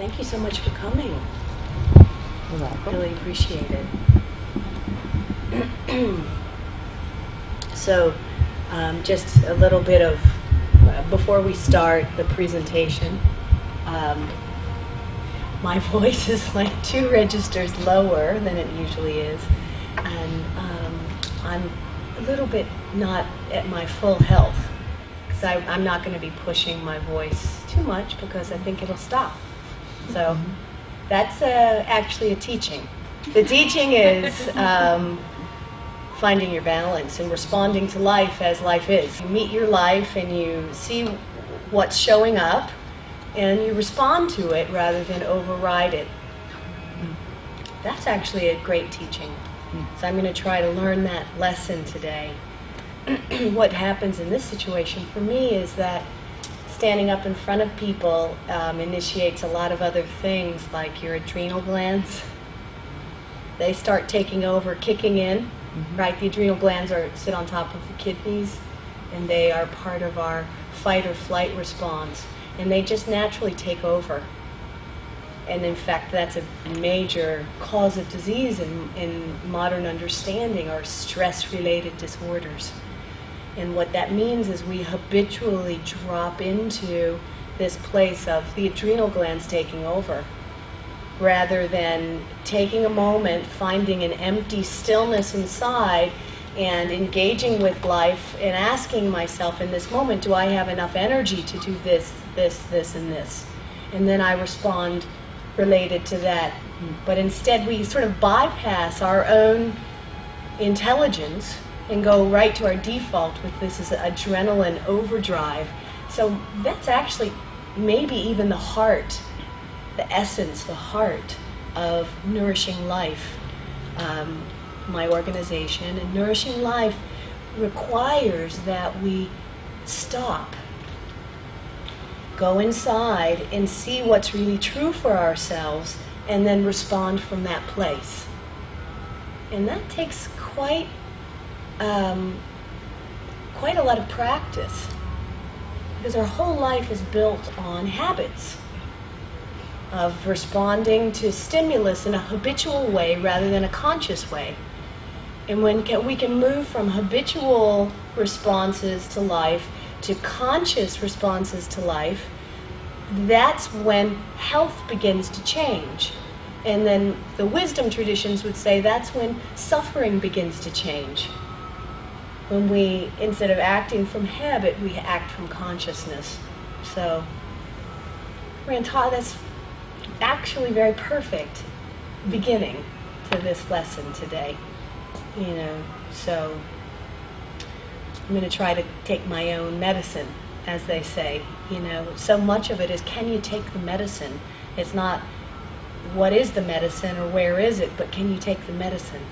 Thank you so much for coming. You're welcome. Really appreciate it. So, just a little bit of, before we start the presentation, my voice is like 2 registers lower than it usually is, and I'm a little bit not at my full health, because I'm not going to be pushing my voice too much because I think it'll stop. So that's actually a teaching. The teaching is finding your balance and responding to life as life is. You meet your life and you see what's showing up and you respond to it rather than override it. That's actually a great teaching. So I'm going to try to learn that lesson today. What happens in this situation for me is that standing up in front of people initiates a lot of other things, like your adrenal glands. They start taking over, kicking in, right? The adrenal glands sit on top of the kidneys, and they are part of our fight or flight response, and they just naturally take over. And in fact, that's a major cause of disease in modern understanding, are stress-related disorders. And what that means is we habitually drop into this place of the adrenal glands taking over, rather than taking a moment, finding an empty stillness inside, and engaging with life and asking myself in this moment, do I have enough energy to do this, this, and this? And then I respond related to that. But instead we sort of bypass our own intelligence and go right to our default with this is adrenaline overdrive. So that's actually maybe even the heart, the essence, the heart of Nourishing Life, my organization. And Nourishing Life requires that we stop, go inside and see what's really true for ourselves, and then respond from that place. And that takes quite a lot of practice, because our whole life is built on habits of responding to stimulus in a habitual way rather than a conscious way. And when we can move from habitual responses to life to conscious responses to life, that's when health begins to change. And then the wisdom traditions would say that's when suffering begins to change. When we, instead of acting from habit, we act from consciousness. So we're going to talk, that's actually very perfect beginning to this lesson today. So I'm going to try to take my own medicine, as they say. So much of it is, can you take the medicine? It's not what is the medicine or where is it, but can you take the medicine?